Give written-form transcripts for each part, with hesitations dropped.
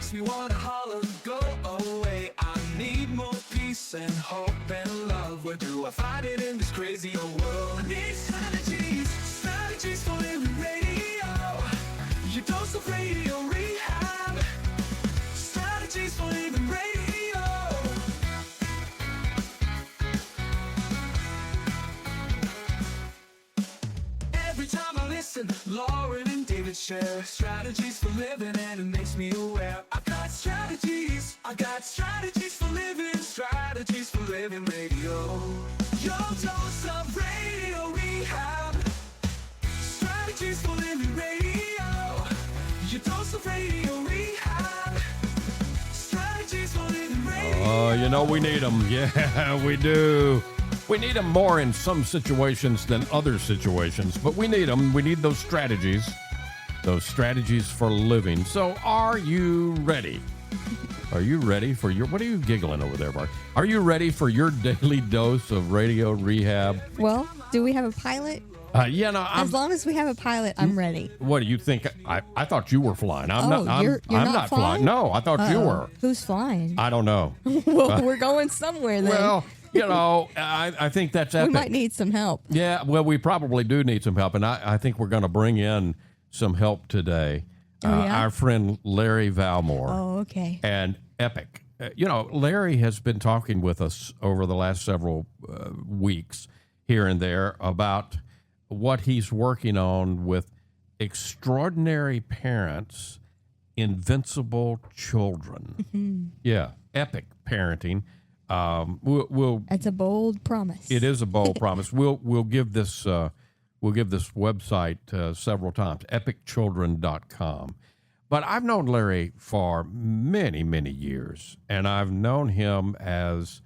makes me wanna holler, go away. I need more peace and hope and love. Where do I find it in this crazy old world? I need strategies, strategies for living radio. Your dose of radio rehab. Strategies for living radio. Every time I listen, Lauren and David share strategies for living, and it makes me aware. I got strategies for living, strategies for living radio. Your dose of radio rehab. Strategies for living radio. Your dose of radio rehab. Strategies for living radio. Oh, you know we need them. Yeah, we do. We need them more in some situations than other situations, but we need them. We need those strategies for living. So are you ready? Are you ready for your, what are you giggling over there, Bart? Are you ready for your daily dose of radio rehab? Well, do we have a pilot? Yeah, no. As long as we have a pilot, I'm ready. What do you think? I thought you were flying. I'm you're not flying. No, I thought you were. Who's flying? I don't know. Well, we're going somewhere then. Well, you know, I think that's epic. We might need some help. Yeah, well, we probably do need some help, and I think we're going to bring in some help today. Our friend Larry Valmore. Oh, okay. And Epic. You know, Larry has been talking with us over the last several weeks here and there about what he's working on with extraordinary parents, invincible children. Mm-hmm. Yeah, Epic parenting. It's a bold promise. It is a bold promise. We'll give this website several times, epicchildren.com. But I've known Larry for many, many years, and I've known him as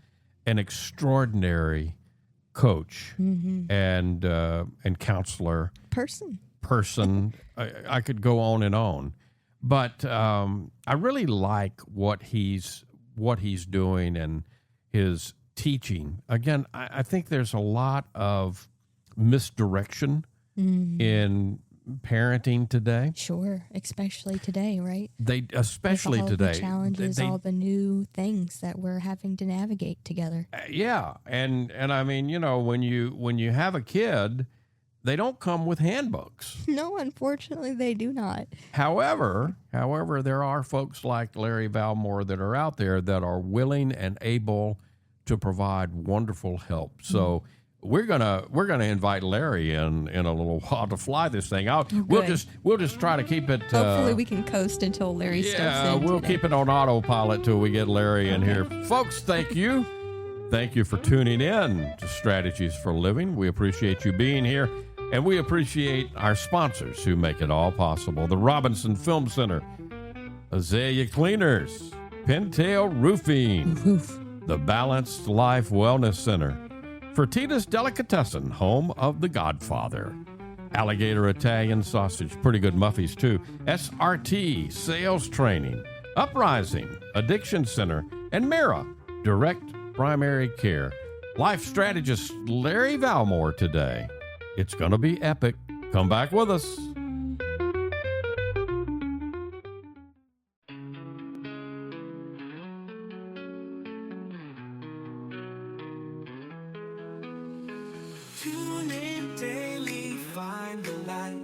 an extraordinary coach and counselor. Person. I could go on and on. But I really like what he's doing and his teaching. Again, I think there's a lot of misdirection in parenting today. Sure, especially today, right? Especially With all today. The challenges, all the new things that we're having to navigate together. Yeah, and I mean, you know, when you have a kid, they don't come with handbooks. No, unfortunately, they do not. However, there are folks like Larry Valmore that are out there that are willing and able to provide wonderful help. So we're gonna invite Larry in a little while to fly this thing out. We'll just try to keep it. Hopefully, we can coast until Larry steps in. Yeah, we'll keep it on autopilot till we get Larry in here. Folks, thank you. Thank you for tuning in to Strategies for Living. We appreciate you being here, and we appreciate our sponsors who make it all possible. The Robinson Film Center, Azalea Cleaners, Pintail Roofing, the Balanced Life Wellness Center, Fertitta's Delicatessen, home of The Godfather, Alligator Italian Sausage, pretty good muffies too, SRT Sales Training, Uprising Addiction Center, and Mira Direct Primary Care. Life strategist Larry Valmore today. It's going to be epic. Come back with us. Tune in daily, find the light.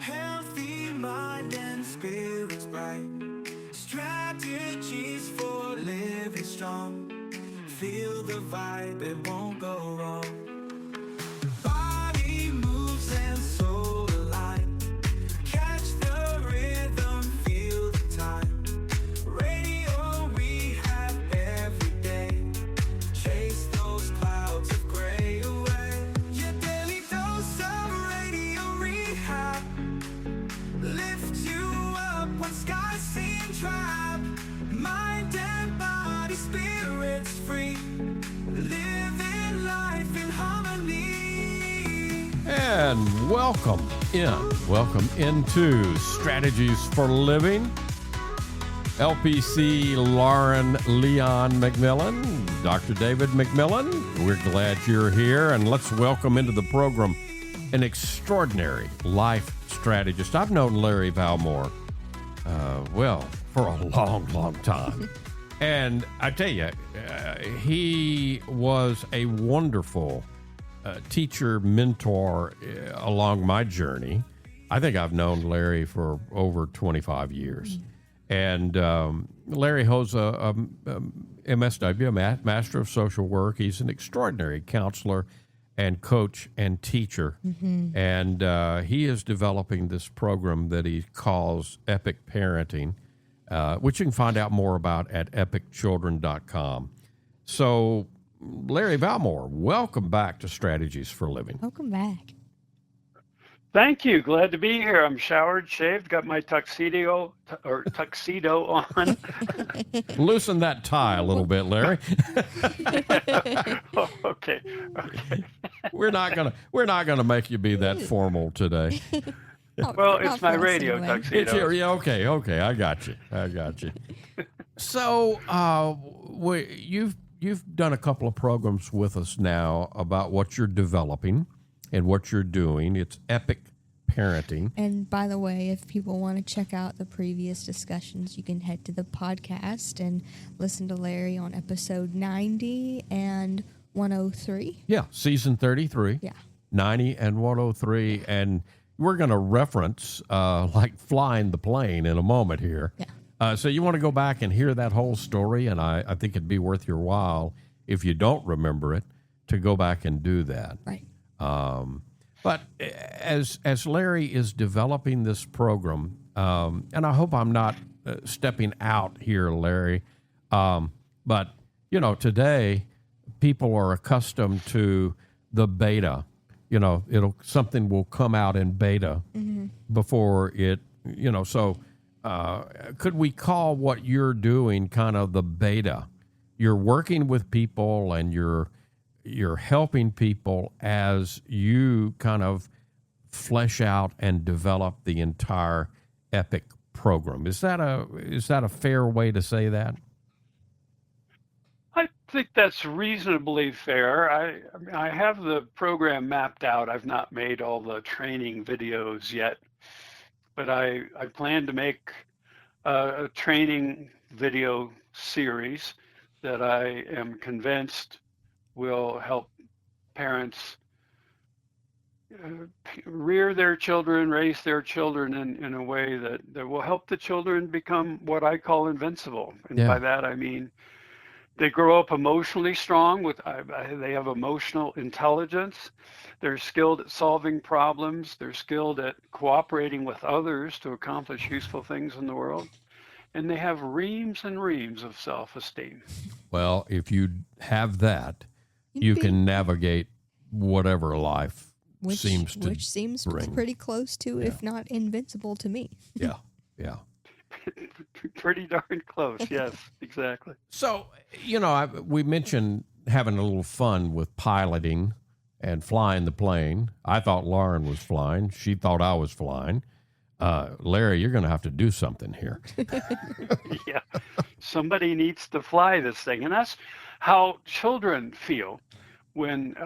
Healthy mind and spirits bright. Strategies for living strong. Feel the vibe, it won't go wrong. Body moves and soul align. Catch the rhythm, feel the time. Radio we have every day. Chase those clouds of gray away. Your daily dose of radio rehab. Lift you up when skies seem trapped. Mind and body, spirits free. Living life in harmony. And welcome into Strategies for Living. LPC Lauren Leon McMillian, Dr. David McMillian, we're glad you're here, and let's welcome into the program an extraordinary life strategist. I've known Larry Valmore, for for a long, long time. And I tell you, he was a wonderful teacher, mentor along my journey. I think I've known Larry for over 25 years. And Larry holds a MSW, a Master of Social Work. He's an extraordinary counselor and coach and teacher. And he is developing this program that he calls Epic Parenting, which you can find out more about at epicchildren.com. So, Larry Valmore, welcome back to Strategies for Living. Welcome back. Thank you. Glad to be here. I'm showered, shaved, got my tuxedo on. Loosen that tie a little bit, Larry. Oh, okay. We're not gonna make you be that formal today. Well, it's my radio tuxedo. Yeah, okay. I got you. So, you've done a couple of programs with us now about what you're developing and what you're doing. It's Epic Parenting. And by the way, if people want to check out the previous discussions, you can head to the podcast and listen to Larry on episode 90 and 103. Yeah, season 33. Yeah. 90 and 103. And we're going to reference like flying the plane in a moment here. Yeah. So you want to go back and hear that whole story, and I think it'd be worth your while, if you don't remember it, to go back and do that. Right. But as Larry is developing this program, and I hope I'm not stepping out here, Larry, but, today people are accustomed to the beta. Something will come out in beta before it, so could we call what you're doing kind of the beta? You're working with people and you're helping people as you kind of flesh out and develop the entire Epic program. Is that a fair way to say that? I think that's reasonably fair. I have the program mapped out. I've not made all the training videos yet, but I plan to make a training video series that I am convinced will help parents rear their children, raise their children in a way that will help the children become what I call invincible. And by that, I mean, they grow up emotionally strong. They have emotional intelligence. They're skilled at solving problems. They're skilled at cooperating with others to accomplish useful things in the world. And they have reams and reams of self-esteem. Well, if you have that, you can navigate whatever life seems bring. Pretty close to, if not invincible to me. Yeah. Pretty darn close. Yes, exactly. So, we mentioned having a little fun with piloting and flying the plane. I thought Lauren was flying. She thought I was flying. Larry, you're going to have to do something here. Yeah. Somebody needs to fly this thing. And that's how children feel when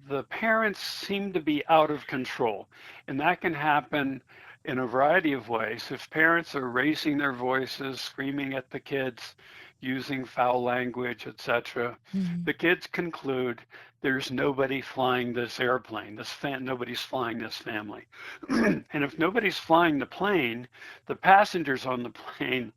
the parents seem to be out of control. And that can happen in a variety of ways. If parents are raising their voices, screaming at the kids, using foul language, etc., the kids conclude there's nobody flying this airplane. Nobody's flying this family. And if nobody's flying the plane, the passengers on the plane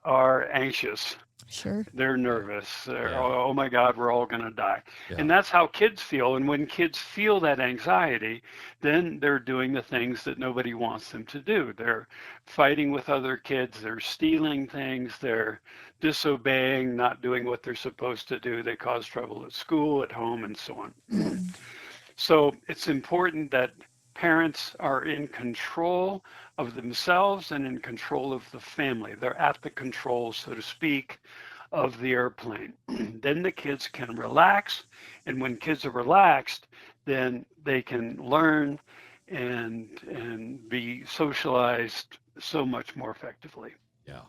are anxious. Sure. They're nervous. Oh my God, we're all going to die. Yeah. And that's how kids feel. And when kids feel that anxiety, then they're doing the things that nobody wants them to do. They're fighting with other kids. They're stealing things. They're disobeying, not doing what they're supposed to do. They cause trouble at school, at home, and so on. So it's important that parents are in control of themselves and in control of the family. They're at the control, so to speak, of the airplane. Then the kids can relax, and when kids are relaxed, then they can learn and be socialized so much more effectively. Yeah.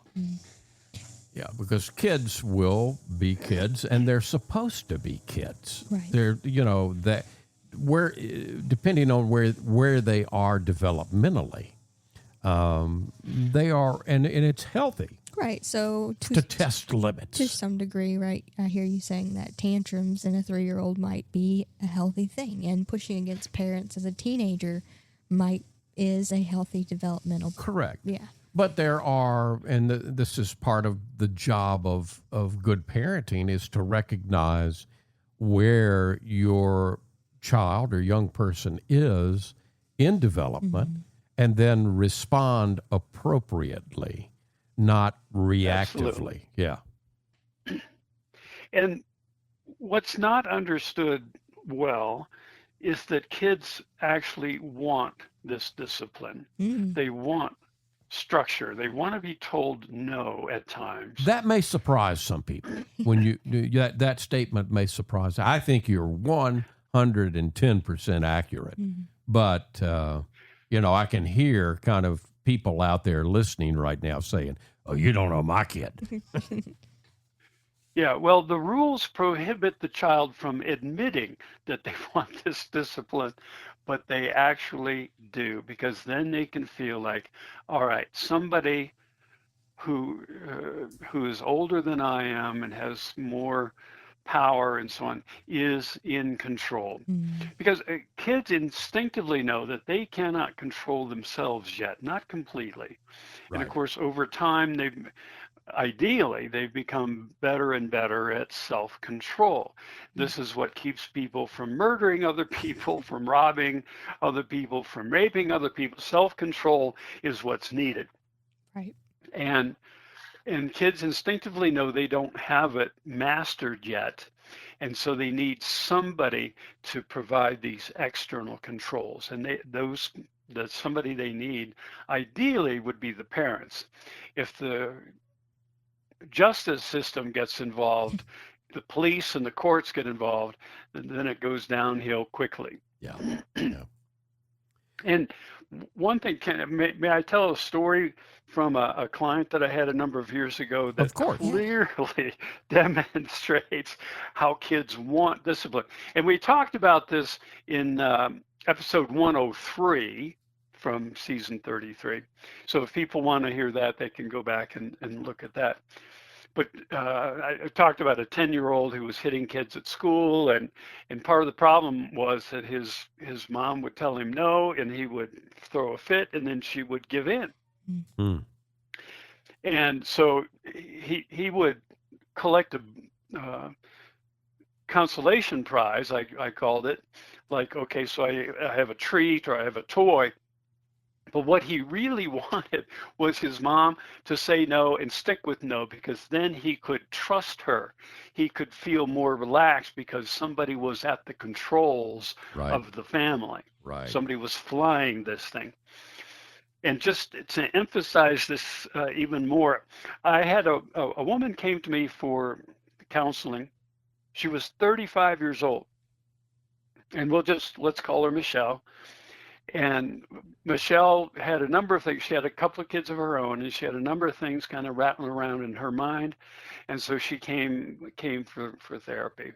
Yeah, because kids will be kids, and they're supposed to be kids. Right. They're, that where, depending on where they are developmentally, they are, and it's healthy Right. So to test limits. to some degree, right? I hear you saying that tantrums in a 3-year-old might be a healthy thing, and pushing against parents as a teenager is a healthy developmental. Correct. Yeah. But there are, and this is part of the job of good parenting, is to recognize where your child or young person is in development, and then respond appropriately, not reactively. Absolutely. Yeah. And what's not understood well is that kids actually want this discipline. They want structure. They want to be told no at times. That may surprise some people. When that statement may surprise. I think you're 110% accurate. But I can hear kind of people out there listening right now saying, "Oh, you don't know my kid." Yeah, well, the rules prohibit the child from admitting that they want this discipline, but they actually do, because then they can feel like, all right, somebody who is older than I am and has more power and so on is in control. Because kids instinctively know that they cannot control themselves yet, not completely. And of course, over time, ideally, they've become better and better at self-control. This is what keeps people from murdering other people, from robbing other people, from raping other people. Self-control is what's needed. Right. And kids instinctively know they don't have it mastered yet. And so they need somebody to provide these external controls. And that somebody they need ideally would be the parents. If the justice system gets involved, the police and the courts get involved, then it goes downhill quickly. Yeah. And one thing, may I tell a story from a client that I had a number of years ago that clearly demonstrates how kids want discipline? And we talked about this in episode 103 from season 33. So if people want to hear that, they can go back and look at that. But I talked about a 10-year-old who was hitting kids at school, and part of the problem was that his mom would tell him no, and he would throw a fit, and then she would give in. And so he would collect a consolation prize, I called it, like, okay, so I have a treat or I have a toy. But what he really wanted was his mom to say no and stick with no, because then he could trust her. He could feel more relaxed because somebody was at the controls of the family. Right. Somebody was flying this thing. And just to emphasize this even more, I had a woman came to me for counseling. She was 35 years old. And let's call her Michelle. And Michelle had a number of things. She had a couple of kids of her own, and she had a number of things kind of rattling around in her mind. And so she came for therapy.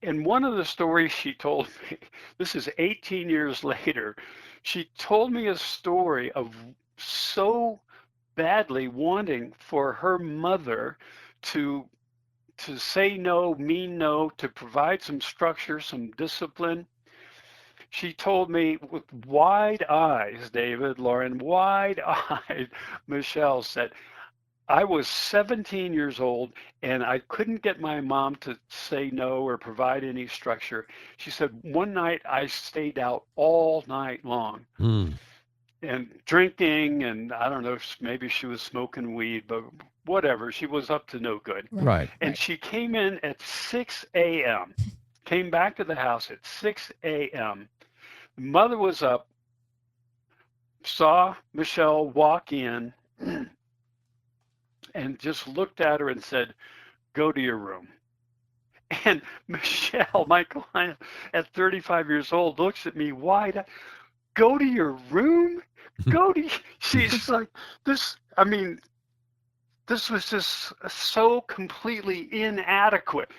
And one of the stories she told me, this is 18 years later, she told me a story of so badly wanting for her mother to say no, mean no, to provide some structure, some discipline. She told me with wide eyes, David, Lauren, wide-eyed, Michelle said, I was 17 years old and I couldn't get my mom to say no or provide any structure. She said, one night I stayed out all night long and drinking, and I don't know if maybe she was smoking weed, but whatever, she was up to no good. Right. And she came in at 6 a.m., came back to the house at 6 a.m. Mother was up, saw Michelle walk in, and just looked at her and said, go to your room. And Michelle, my client at 35 years old, looks at me wide-eyed. Go to your room? She's like, this was just so completely inadequate.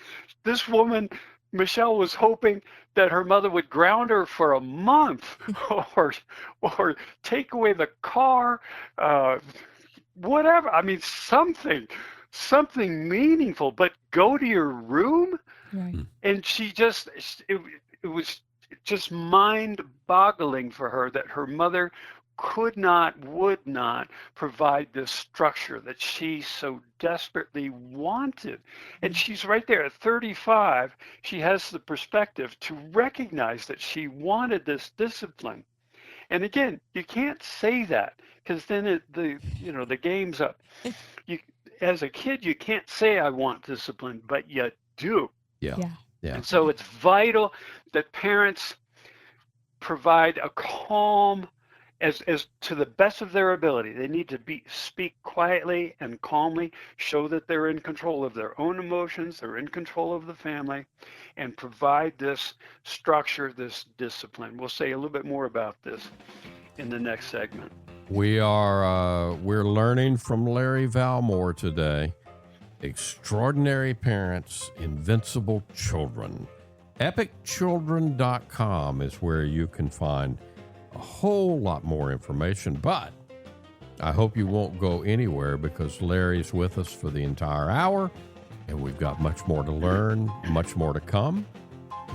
This woman, Michelle, was hoping that her mother would ground her for a month or take away the car, whatever. I mean, something meaningful, but go to your room. Right. And it was just mind-boggling for her that her mother would not provide this structure that she so desperately wanted. And she's right there at 35. She has the perspective to recognize that she wanted this discipline. And again, you can't say that, because then the game's up. As a kid, you can't say I want discipline, but you do. Yeah. And so it's vital that parents provide a calm, as to the best of their ability. They need to speak quietly and calmly, show that they're in control of their own emotions, they're in control of the family, and provide this structure, this discipline. We'll say a little bit more about this in the next segment. We're learning from Larry Valmore today. Extraordinary Parents, Invincible Children. EpicChildren.com is where you can find a whole lot more information, but I hope you won't go anywhere, because Larry's with us for the entire hour, and we've got much more to learn, much more to come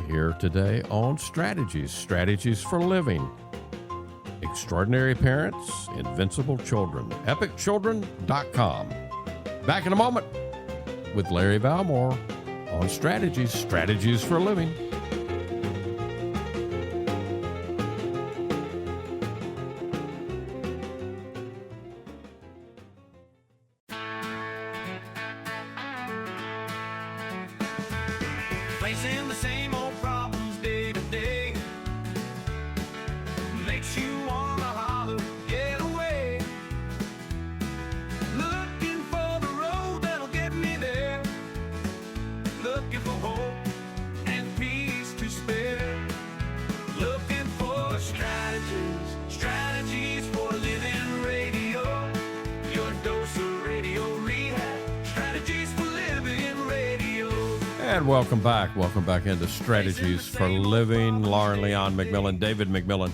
here today on Strategies for Living. Extraordinary Parents, Invincible Children. EpicChildren.com. Back in a moment with Larry Valmore on Strategies for Living. Facing the same old problems day to day makes you wanna holler, get away. Looking for the road that'll get me there. Looking for hope and peace to spare. Looking for strategies for living radio. Your dose of radio rehab. Strategies for living radio. And welcome back. Welcome back into Strategies for Living. Lauren, Leon McMillian, David McMillian.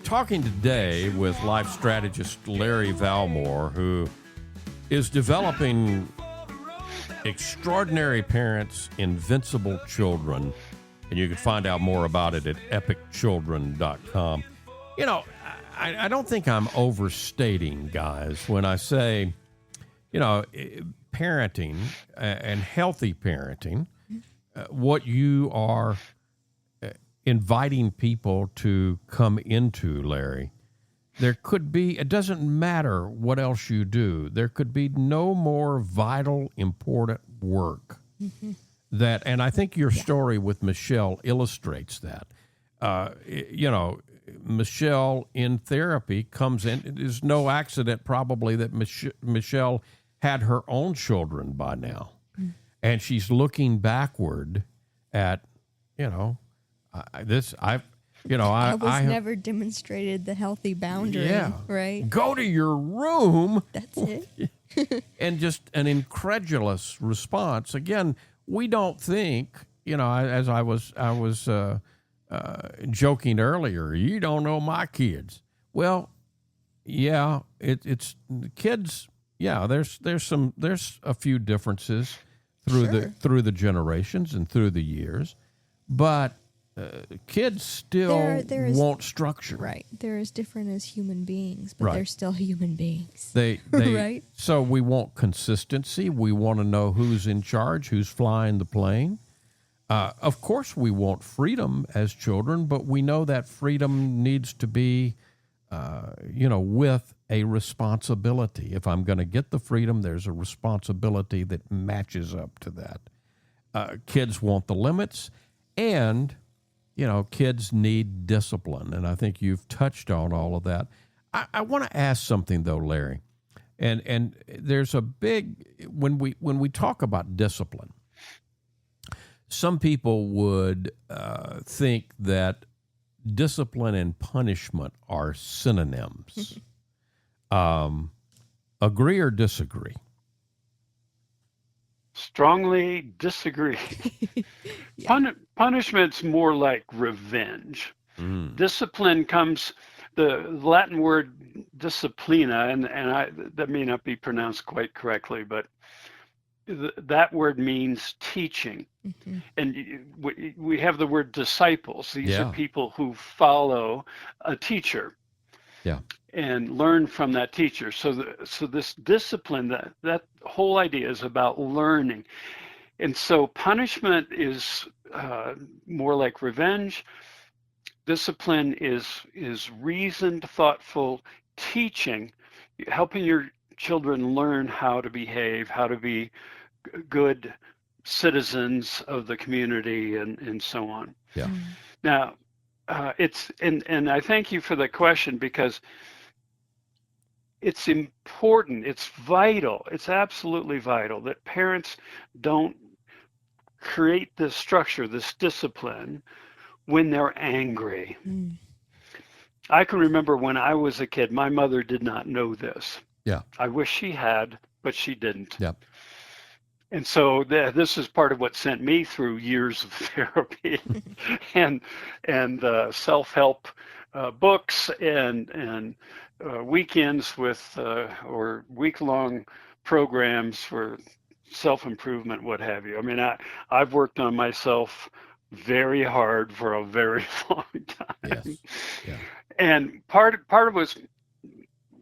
Talking today with life strategist Larry Valmore, who is developing Extraordinary Parents, Invincible Children. And you can find out more about it at EpicChildren.com. You know, I don't think I'm overstating, guys, when I say, parenting and healthy parenting, what you are inviting people to come into, Larry. There could be, it doesn't matter what else you do, there could be no more vital, important work that, and I think your story with Michelle illustrates that. Michelle in therapy comes in, it is no accident probably that Michelle had her own children by now. And she's looking backward at, I never demonstrated the healthy boundary, right? Go to your room. That's it. And just an incredulous response. Again, we don't think, as I was joking earlier, you don't know my kids. Well, yeah, it's kids. Yeah, there's a few differences through the generations and through the years, but kids still want structure. Right. They're as different as human beings, but they're still human beings. They right. So we want consistency. We want to know who's in charge, who's flying the plane. Of course, we want freedom as children, but we know that freedom needs to be, with a responsibility. If I'm going to get the freedom, there's a responsibility that matches up to that. Kids want the limits, and, kids need discipline. And I think you've touched on all of that. I want to ask something, though, Larry. And there's a big, when we talk about discipline, some people would think that discipline and punishment are synonyms. Agree or disagree? Strongly disagree. Punishment's more like revenge. Discipline comes the Latin word disciplina, and that may not be pronounced quite correctly, but that word means teaching. Mm-hmm. And we have the word disciples. These Yeah. are people who follow a teacher. Yeah. And learn from that teacher. So this discipline, that whole idea is about learning. And so punishment is more like revenge. Discipline is reasoned, thoughtful teaching, helping your children learn how to behave, how to be good citizens of the community, and so on. Yeah. Now, it's and I thank you for the question, because it's important, it's vital, it's absolutely vital that parents don't create this structure, this discipline, when they're angry. I can remember when I was a kid, my mother did not know this. Yeah. I wish she had, but she didn't. Yeah. And so this is part of what sent me through years of therapy and self-help books and weekends with or week-long programs for self-improvement, what have you. I mean, I've worked on myself very hard for a very long time. Yes. Yeah. And part of it was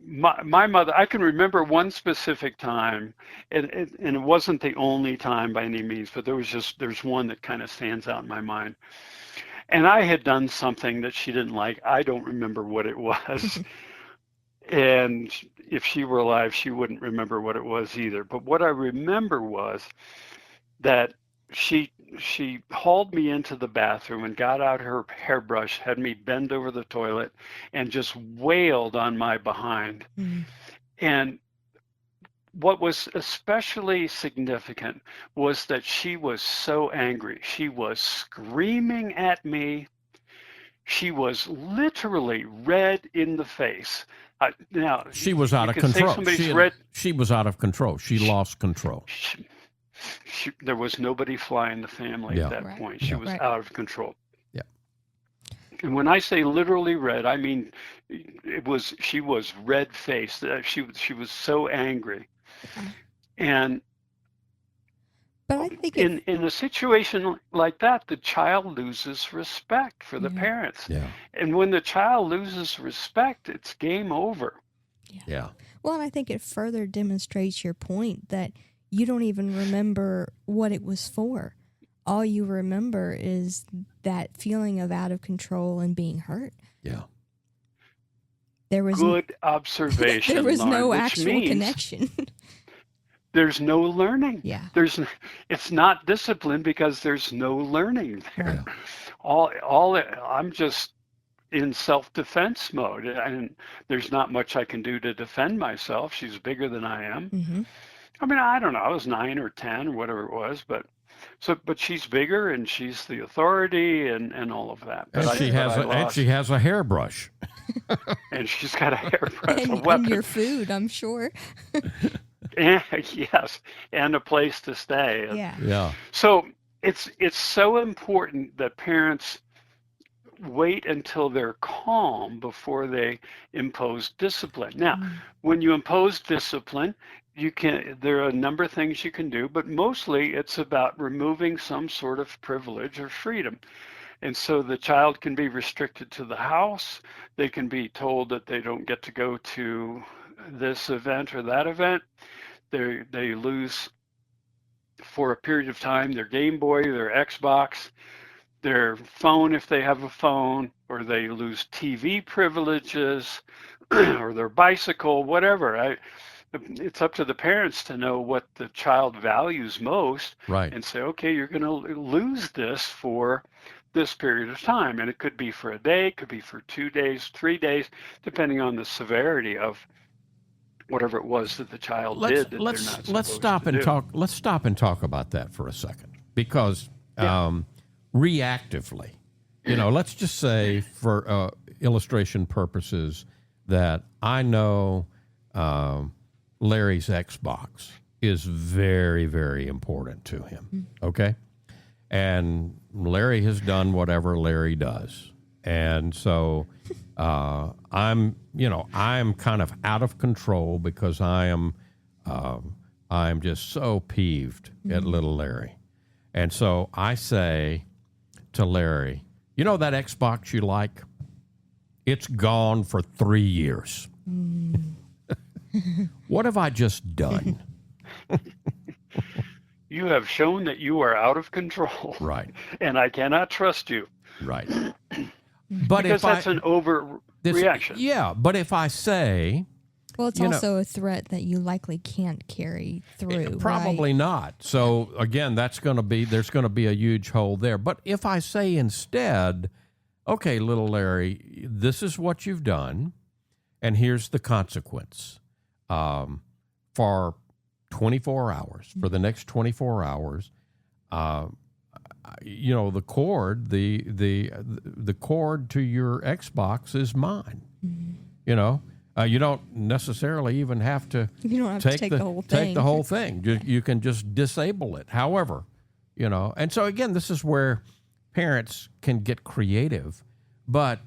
my mother. I can remember one specific time, and it wasn't the only time by any means, but there's one that kind of stands out in my mind. And I had done something that she didn't like. I don't remember what it was. And if she were alive, she wouldn't remember what it was either. But what I remember was that she hauled me into the bathroom and got out her hairbrush, had me bend over the toilet, and just wailed on my behind. And what was especially significant was that she was so angry. She was screaming at me. She was literally red in the face. Now She was out of control. She was out of control. She lost control. There was nobody fly in the family at that point. She was out of control. Yeah. And when I say literally red, I mean she was red-faced. She was so angry. And but I think in a situation like that, the child loses respect for the parents. Yeah. And when the child loses respect, it's game over. Yeah. Well, and I think it further demonstrates your point that you don't even remember what it was for. All you remember is that feeling of out of control and being hurt. Yeah. There was good observation. There was Lauren, no which actual means connection. There's no learning. Yeah. It's not discipline because there's no learning there. Yeah. I'm just in self-defense mode, and there's not much I can do to defend myself. She's bigger than I am. Mm-hmm. I mean, I don't know. I was 9 or 10 or whatever it was, but she's bigger and she's the authority and all of that. And she has a hairbrush. And she's got a hairbrush, a weapon. And your food, I'm sure. Yes, and a place to stay. Yeah. So it's so important that parents wait until they're calm before they impose discipline. Now, when you impose discipline, there are a number of things you can do, but mostly it's about removing some sort of privilege or freedom. And so the child can be restricted to the house. They can be told that they don't get to go to this event or that event. They lose, for a period of time, their Game Boy, their Xbox, their phone if they have a phone, or they lose TV privileges, or their bicycle, whatever. It's up to the parents to know what the child values most, and say, okay, you're going to lose this for this period of time. And it could be for a day, it could be for 2 days, 3 days, depending on the severity of whatever it was that the child did. Let's stop and talk about that for a second, because reactively, let's just say for illustration purposes that I know Larry's Xbox is very, very important to him. Okay. And Larry has done whatever Larry does. And so I'm kind of out of control because I'm just so peeved at little Larry. And so I say to Larry, you know that Xbox you like? It's gone for 3 years. What have I just done? You have shown that you are out of control. Right. And I cannot trust you. Right. But because that's an overreaction. Yeah, but if I say... Well, it's also a threat that you likely can't carry through. Probably right? not. So again, there's going to be a huge hole there. But if I say instead, okay, little Larry, this is what you've done, and here's the consequence. For 24 hours, for the next 24 hours, the cord, the cord to your Xbox is mine. Mm-hmm. You don't necessarily even have to. You don't have to take the whole thing. Take the whole thing. You can just disable it. However, and so again, this is where parents can get creative, but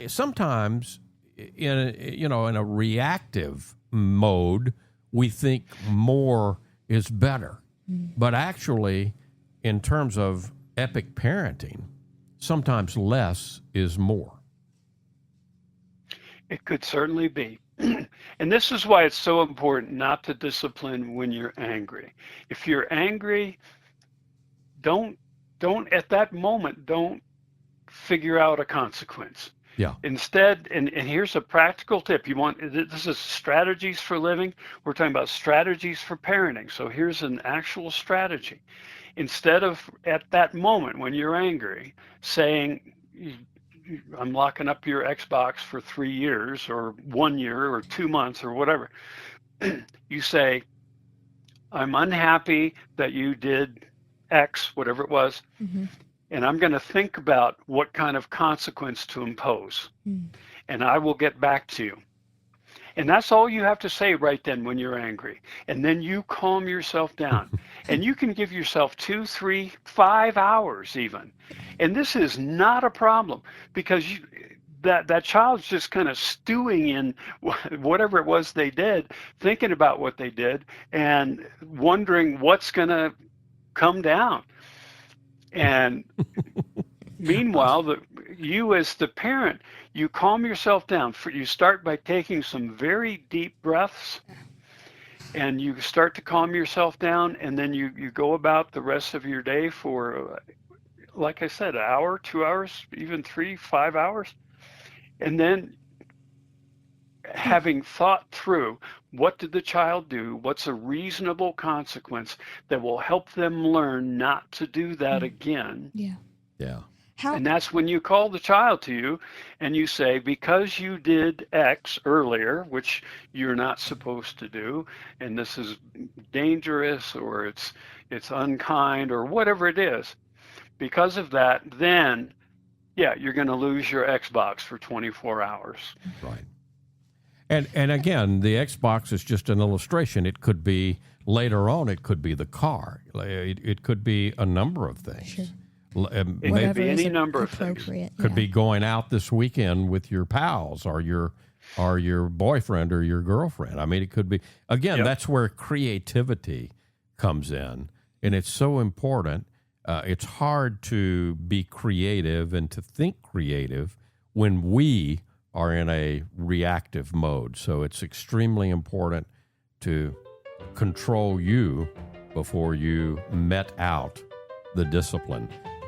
sometimes in a reactive mode, we think more is better. But actually, in terms of epic parenting, sometimes less is more. It could certainly be. And this is why it's so important not to discipline when you're angry. If you're angry, don't at that moment, don't figure out a consequence. Yeah. Instead, and here's a practical tip. This is strategies for living. We're talking about strategies for parenting. So here's an actual strategy. Instead of at that moment when you're angry saying, I'm locking up your Xbox for 3 years or 1 year or 2 months or whatever, you say, I'm unhappy that you did X, whatever it was, and I'm going to think about what kind of consequence to impose, and I will get back to you. And that's all you have to say right then when you're angry. And then you calm yourself down. And you can give yourself 2, 3, 5 hours even. And this is not a problem because that child's just kind of stewing in whatever it was they did, thinking about what they did, and wondering what's going to come down. And meanwhile, you as the parent, you calm yourself down. You start by taking some very deep breaths, and you start to calm yourself down, and then you go about the rest of your day for, like I said, an hour, 2 hours, even 3, 5 hours. And then having thought through what did the child do, what's a reasonable consequence that will help them learn not to do that again. Yeah. Yeah. And that's when you call the child to you and you say, because you did X earlier, which you're not supposed to do, and this is dangerous or it's unkind or whatever it is, because of that, then, you're going to lose your Xbox for 24 hours. Right. And again, the Xbox is just an illustration. It could be, later on, it could be the car. It could be a number of things. Sure. It could be any number of things. Could be going out this weekend with your pals or your boyfriend or your girlfriend. I mean, it could be, again, that's where creativity comes in. And it's so important. It's hard to be creative and to think creative when we are in a reactive mode. So it's extremely important to control you before you met out the discipline.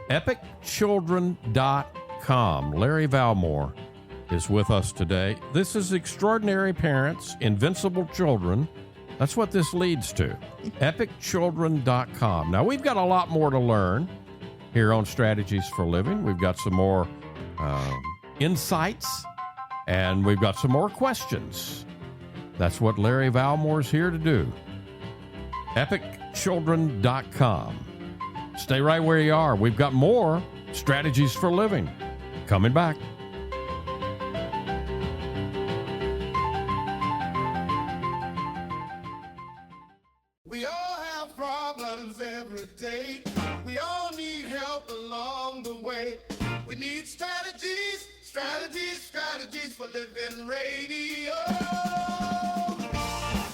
EpicChildren.com. Larry Valmore is with us today. This is Extraordinary Parents, Invincible Children. That's what this leads to. EpicChildren.com. Now, we've got a lot more to learn here on Strategies for Living. We've got some more insights, and we've got some more questions. That's what Larry Valmore's here to do. EpicChildren.com. Stay right where you are. We've got more Strategies for Living coming back. We all have problems every day. We all need help along the way. We need strategies, strategies, strategies for living radio.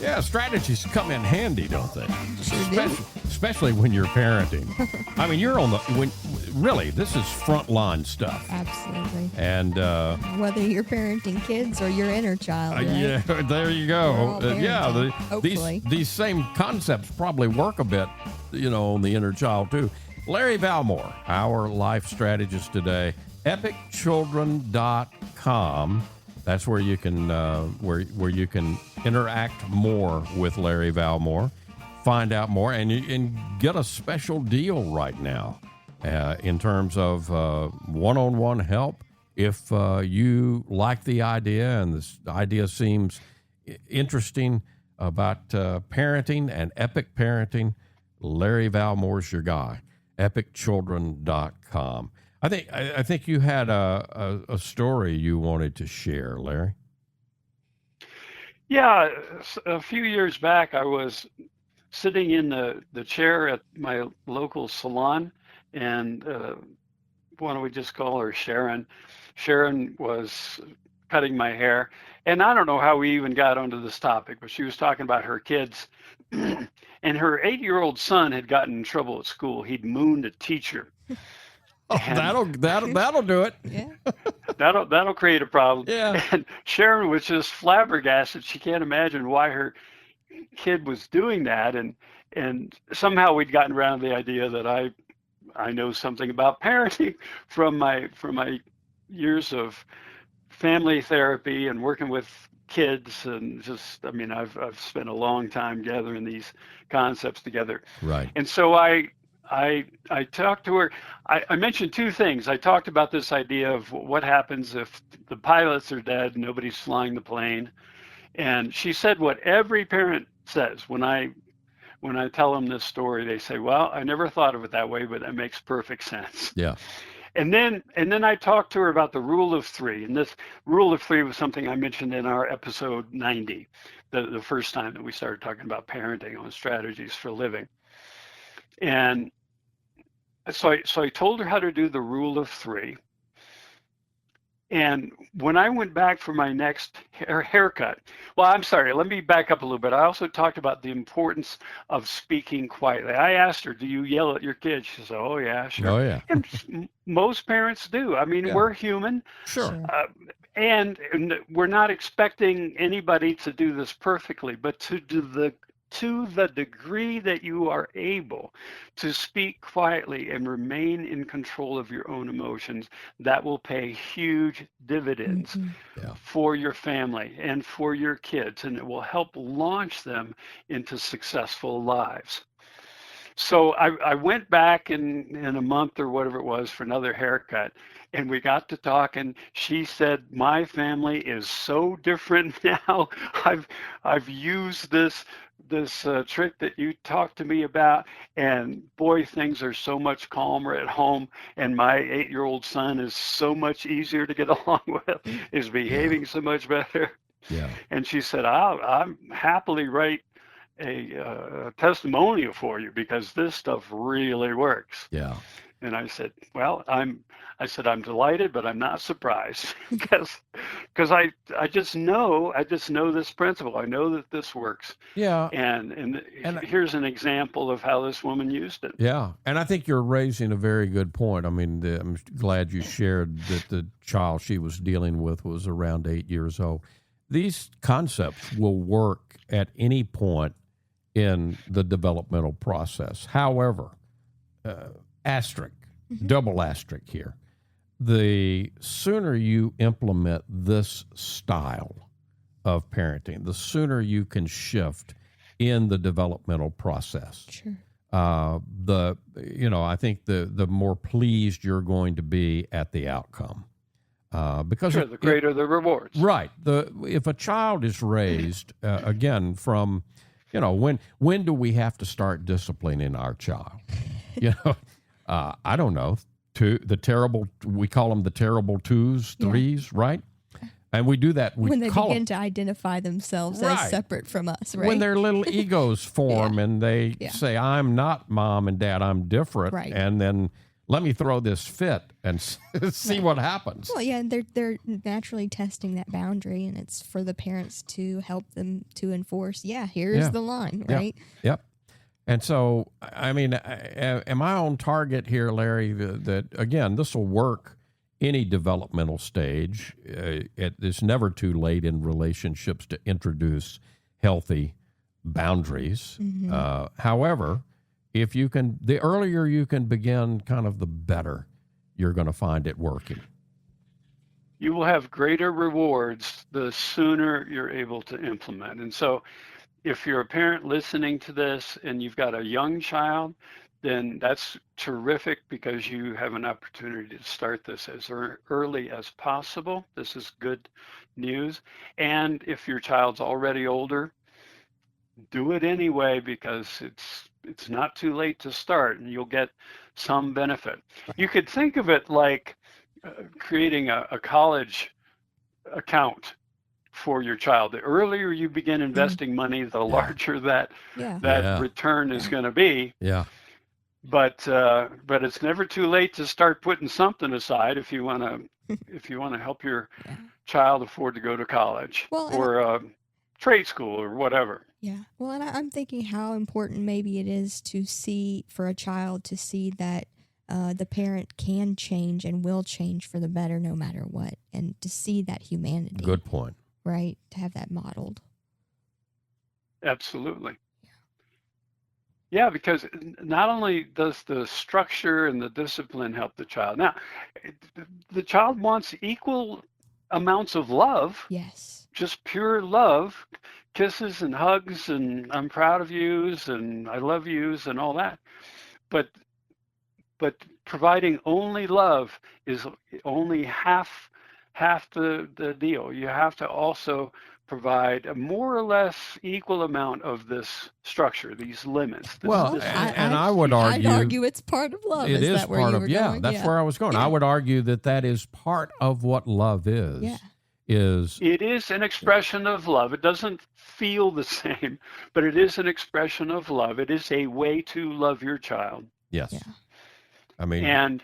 Yeah, strategies come in handy, don't they? Sure do. Especially when you're parenting. I mean, really, this is frontline stuff. Absolutely. And Whether you're parenting kids or your inner child, right? yeah, there you go. We're all parenting, hopefully. These same concepts probably work a bit, on the inner child too. Larry Valmore, our life strategist today, epicchildren.com. That's where you can where you can interact more with Larry Valmore, find out more, and get a special deal right now in terms of one-on-one help. If you like the idea and this idea seems interesting about parenting and epic parenting, Larry Valmore's your guy. epicchildren.com. I think you had a story you wanted to share, Larry. Yeah, a few years back, I was sitting in the chair at my local salon, and why don't we just call her Sharon? Sharon was cutting my hair, and I don't know how we even got onto this topic, but she was talking about her kids, and her 8-year-old son had gotten in trouble at school. He'd mooned a teacher. Oh, that'll do it. Yeah. That'll create a problem. Yeah. And Sharon was just flabbergasted. She can't imagine why her kid was doing that, and somehow we'd gotten around the idea that I know something about parenting from my years of family therapy and working with kids, and just I've spent a long time gathering these concepts together. Right. And so I talked to her. I mentioned two things. I talked about this idea of what happens if the pilots are dead and nobody's flying the plane. And she said what every parent says when I tell them this story. They say, well, I never thought of it that way, but that makes perfect sense. Yeah. And then I talked to her about the rule of three. And this rule of three was something I mentioned in our episode 90, the first time that we started talking about parenting on strategies for living. And so I told her how to do the rule of three. And when I went back for my next haircut, well, I'm sorry, let me back up a little bit. I also talked about the importance of speaking quietly. I asked her, do you yell at your kids? She said, oh, yeah, sure. Oh, yeah. And most parents do. I mean, Yeah. We're human. Sure. And we're not expecting anybody to do this perfectly, but to the degree that you are able to speak quietly and remain in control of your own emotions, that will pay huge dividends for your family and for your kids, and it will help launch them into successful lives. So I went back in a month or whatever it was for another haircut, and we got to talk, and she said, my family is so different now. I've used this trick that you talked to me about, and boy, things are so much calmer at home, and my 8-year-old son is so much easier to get along with, is behaving so much better. Yeah. And she said, I'm happily write a testimonial for you because this stuff really works. Yeah. And I said, well, I'm delighted, but I'm not surprised because I just know this principle. I know that this works. Yeah. And here's an example of how this woman used it. Yeah. And I think you're raising a very good point. I mean, I'm glad you shared that the child she was dealing with was around 8 years old. These concepts will work at any point in the developmental process. However, asterisk, double asterisk here. The sooner you implement this style of parenting, the sooner you can shift in the developmental process. Sure. I think the more pleased you're going to be at the outcome. Because the greater the rewards. Right. If a child is raised, again, from, when do we have to start disciplining our child? I don't know. We call them the terrible twos, threes, right? And we do that. When they begin to identify themselves as separate from us, right? When their little egos form and they say, I'm not mom and dad, I'm different. Right. And then let me throw this fit and see what happens. Well, yeah, they're naturally testing that boundary, and it's for the parents to help them to enforce. Yeah, here's the line, right? Yep. And so, I mean, am I on target here, Larry? That again, this will work any developmental stage. It's never too late in relationships to introduce healthy boundaries. However, if you can, the earlier you can begin, kind of the better you're going to find it working. You will have greater rewards the sooner you're able to implement. And so if you're a parent listening to this and you've got a young child, then that's terrific because you have an opportunity to start this as early as possible. This is good news. And if your child's already older, do it anyway because it's not too late to start and you'll get some benefit. You could think of it like creating a college account for your child. The earlier you begin investing money, the larger that return is going to be. Yeah. But it's never too late to start putting something aside if you want to help your child afford to go to college or trade school or whatever. Yeah. Well, and I'm thinking how important maybe it is to see for a child to see that the parent can change and will change for the better no matter what, and to see that humanity. Good point. Right? To have that modeled. Absolutely. Yeah, because not only does the structure and the discipline help the child. Now, the child wants equal amounts of love. Yes. Just pure love, kisses and hugs and I'm proud of yous and I love yous and all that. But providing only love is only half the deal. You have to also provide a more or less equal amount of this structure, these limits. I would argue. I'd argue it's part of love. It is part of, that's where I was going. I would argue that is part of what love is. Yeah. It is an expression of love. It doesn't feel the same, but it is an expression of love. It is a way to love your child. Yes. Yeah. I mean, and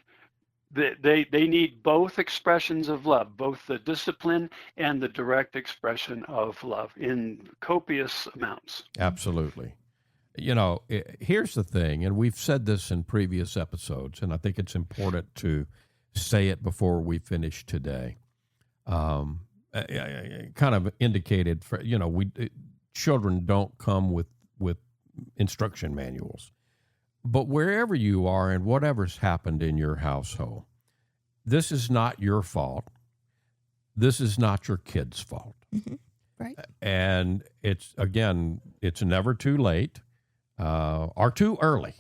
they need both expressions of love, both the discipline and the direct expression of love in copious amounts. Absolutely. You know, here's the thing, and we've said this in previous episodes, and I think it's important to say it before we finish today. I kind of indicated, children don't come with instruction manuals. But wherever you are and whatever's happened in your household, this is not your fault. This is not your kid's fault. Mm-hmm. Right. And it's never too late or too early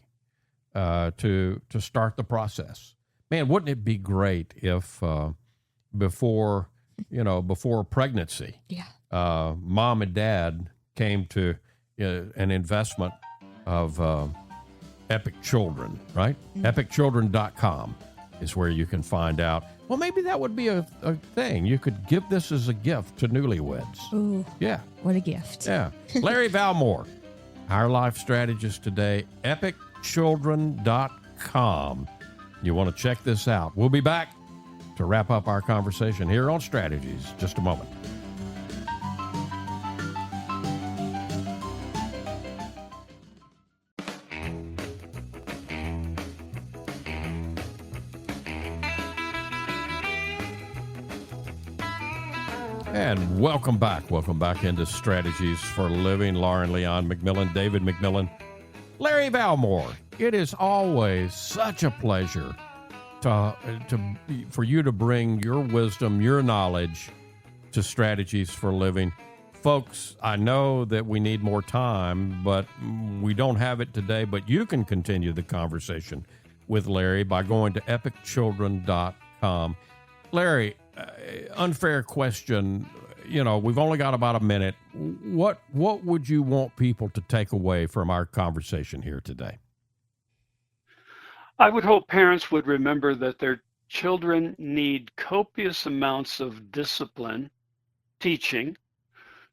to start the process. Man, wouldn't it be great if before pregnancy, mom and dad came to an investment of Epic Children, right? Mm-hmm. EpicChildren.com is where you can find out. Well, maybe that would be a thing. You could give this as a gift to newlyweds. Ooh. Yeah. What a gift. Yeah. Larry Valmore, our life strategist today, EpicChildren.com. You want to check this out. We'll be back to wrap up our conversation here on Strategies. Just a moment. And welcome back. Welcome back into Strategies for Living. Lauren Leon McMillian, David McMillian, Larry Valmore. It is always such a pleasure for you to bring your wisdom, your knowledge to Strategies for Living. Folks, I know that we need more time, but we don't have it today. But you can continue the conversation with Larry by going to EpicChildren.com. Larry, unfair question. We've only got about a minute. What would you want people to take away from our conversation here today? I would hope parents would remember that their children need copious amounts of discipline, teaching,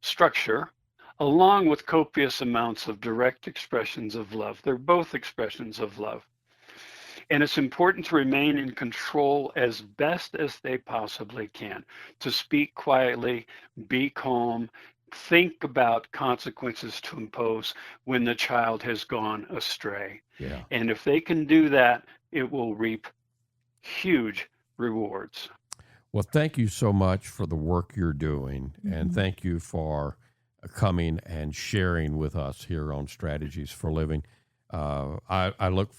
structure, along with copious amounts of direct expressions of love. They're both expressions of love. And it's important to remain in control as best as they possibly can, to speak quietly, be calm, think about consequences to impose when the child has gone astray. Yeah. And if they can do that, it will reap huge rewards. Well, thank you so much for the work you're doing, and thank you for coming and sharing with us here on Strategies for Living. I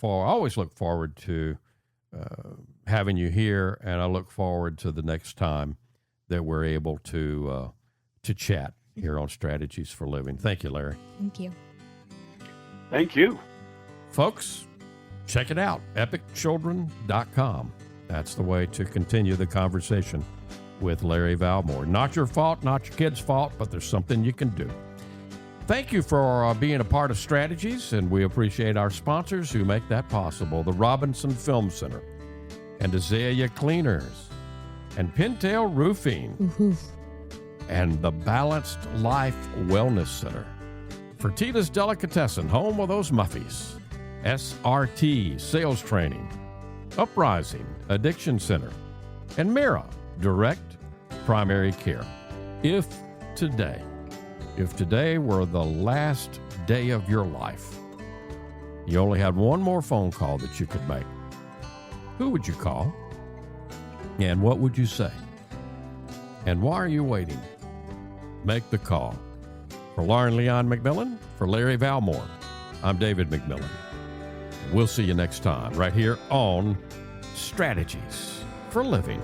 always look forward to having you here, and I look forward to the next time that we're able to chat here on Strategies for Living. Thank you, Larry. Thank you. Thank you. Folks, check it out, epicchildren.com. That's the way to continue the conversation with Larry Valmore. Not your fault, not your kid's fault, but there's something you can do. Thank you for being a part of Strategies, and we appreciate our sponsors who make that possible. The Robinson Film Center, and Azalea Cleaners, and Pintail Roofing, and the Balanced Life Wellness Center. Fertitta's Delicatessen, home of those Muffies. SRT Sales Training, Uprising Addiction Center, and Mira Direct Primary Care. If today were the last day of your life, you only had one more phone call that you could make, who would you call? And what would you say? And why are you waiting? Make the call. For Lauren McMillian, for Larry Valmore, I'm David McMillian. We'll see you next time right here on Strategies for Living.